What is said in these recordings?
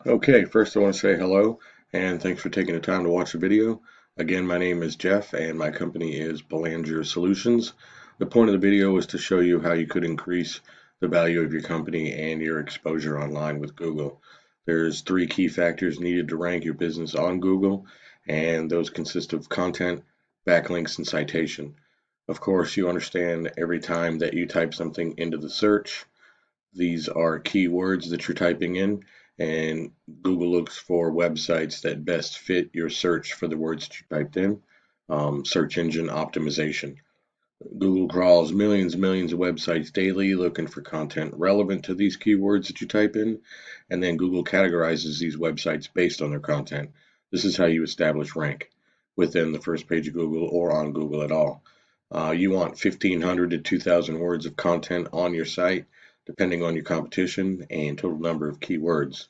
Okay, first I want to say hello and thanks for taking the time to watch the video. Again, my name is Jeff and my company is Belanger Solutions. The point of the video is to show you how you could increase the value of your company and your exposure online with Google. There's three key factors needed to rank your business on Google, and those consist of content, backlinks, and citation. Of course, you understand every time that you type something into the search, these are keywords that you're typing in, and Google looks for websites that best fit your search for the words that you typed in. Search engine optimization. Google crawls millions and millions of websites daily looking for content relevant to these keywords that you type in, and then Google categorizes these websites based on their content. This is how you establish rank within the first page of Google or on Google at all. You want 1,500 to 2,000 words of content on your site, depending on your competition and total number of keywords.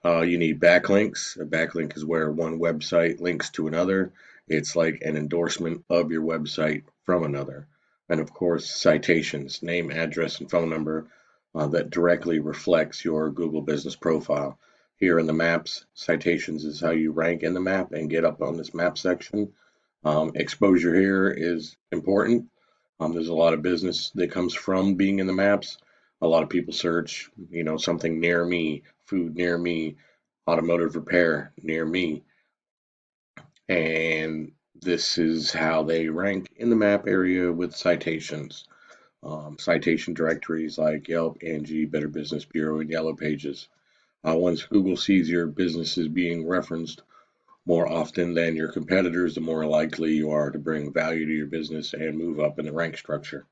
You need backlinks. A backlink is where one website links to another. It's like an endorsement of your website from another. And of course, citations, name, address, and phone number that directly reflects your Google business profile. Here in the maps, citations is how you rank in the map and get up on this map section. Exposure here is important. There's a lot of business that comes from being in the maps. A lot of people search, something near me, food near me, automotive repair near me. And this is how they rank in the map area with citations. Citation directories like Yelp, Angie, Better Business Bureau, and Yellow Pages. Once Google sees your business is being referenced more often than your competitors, the more likely you are to bring value to your business and move up in the rank structure.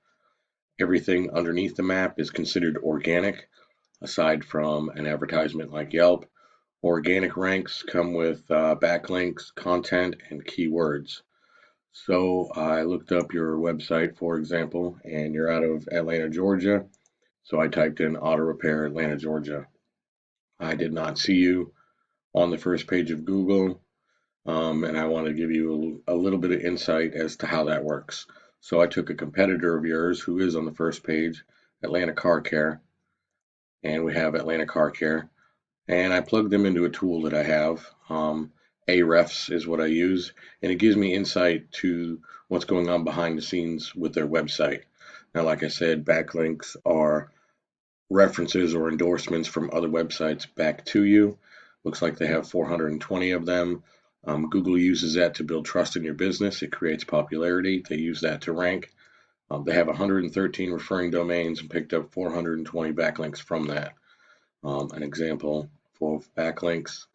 Everything underneath the map is considered organic, aside from an advertisement like Yelp. Organic ranks come with backlinks, content, and keywords. So I looked up your website, for example, and you're out of Atlanta, Georgia. So I typed in auto repair Atlanta, Georgia. I did not see you on the first page of Google, and I want to give you a little bit of insight as to how that works. So I took a competitor of yours who is on the first page, Atlanta Car Care, and we have Atlanta Car Care, and I plugged them into a tool that I have. Ahrefs is what I use, and it gives me insight to what's going on behind the scenes with their website. Now, like I said, backlinks are references or endorsements from other websites back to you. Looks like they have 420 of them. Google uses that to build trust in your business. It creates popularity. They use that to rank. They have 113 referring domains and picked up 420 backlinks from that. An example for backlinks,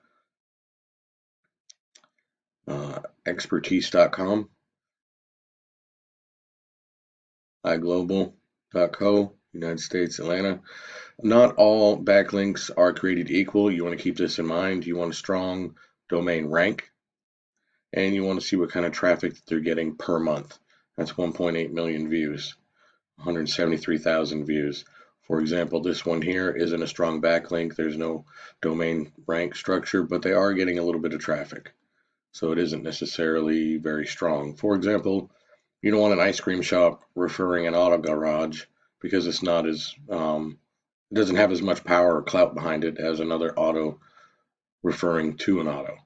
expertise.com, iglobal.co, United States, Atlanta. Not all backlinks are created equal. You want to keep this in mind. You want a strong domain rank, and you want to see what kind of traffic that they're getting per month. That's 1.8 million views, 173,000 views. For example, this one here isn't a strong backlink. There's no domain rank structure, but they are getting a little bit of traffic. So it isn't necessarily very strong. For example, you don't want an ice cream shop referring an auto garage because it's not as it doesn't have as much power or clout behind it as another auto referring to an auto,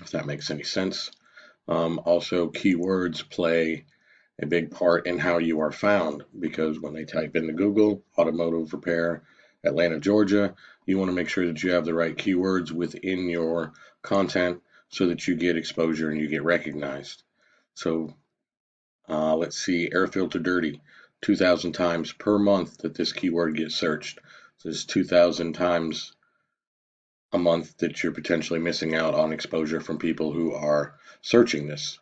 if that makes any sense. Also, keywords play a big part in how you are found because when they type into Google, automotive repair, Atlanta, Georgia, you want to make sure that you have the right keywords within your content so that you get exposure and you get recognized. So let's see, air filter dirty, 2,000 times per month that this keyword gets searched. So it's 2,000 times a month that you're potentially missing out on exposure from people who are searching this.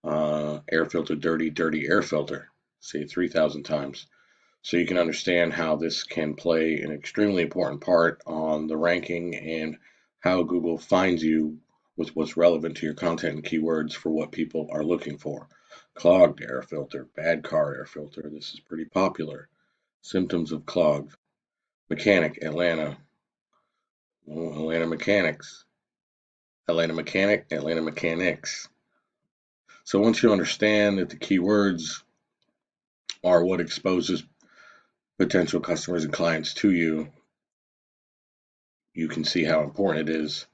Air filter dirty, dirty air filter, say 3,000 times. So you can understand how this can play an extremely important part on the ranking and how Google finds you with what's relevant to your content and keywords for what people are looking for. Clogged air filter, bad car air filter. This is pretty popular. Symptoms of clogged. Mechanic, Atlanta. Oh, Atlanta mechanics. Atlanta mechanic, Atlanta mechanics. So once you understand that the keywords are what exposes potential customers and clients to you, you can see how important it is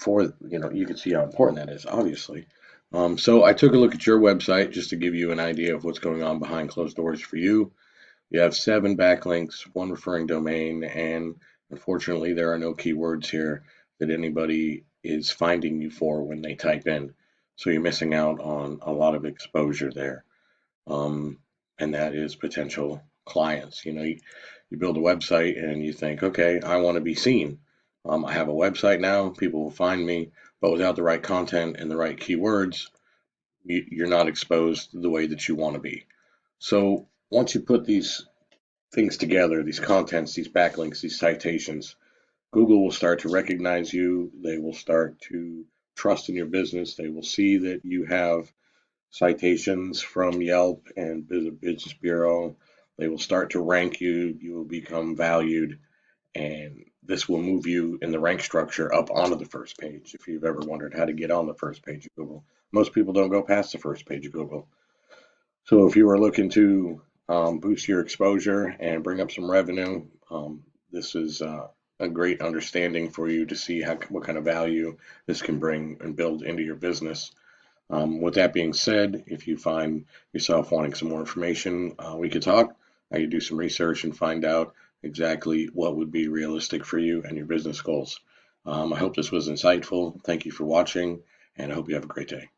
you can see how important that is, obviously. So I took a look at your website just to give you an idea of what's going on behind closed doors for you. You have 7 backlinks, 1 referring domain, and unfortunately, there are no keywords here that anybody is finding you for when they type in. So you're missing out on a lot of exposure there. Um, and that is potential clients. You build a website and you think, okay, I want to be seen. I have a website now, people will find me, but without the right content and the right keywords, you're not exposed the way that you want to be. So once you put these things together, these contents, these backlinks, these citations, Google will start to recognize you. They will start to trust in your business. They will see that you have citations from Yelp and Business Bureau. They will start to rank you. You will become valued, and this will move you in the rank structure up onto the first page. If you've ever wondered how to get on the first page of Google, most people don't go past the first page of Google. So if you are looking to boost your exposure and bring up some revenue, this is a great understanding for you to see what kind of value this can bring and build into your business. With that being said, if you find yourself wanting some more information, we could talk. I could do some research and find out exactly what would be realistic for you and your business goals. I hope this was insightful. Thank you for watching, and I hope you have a great day.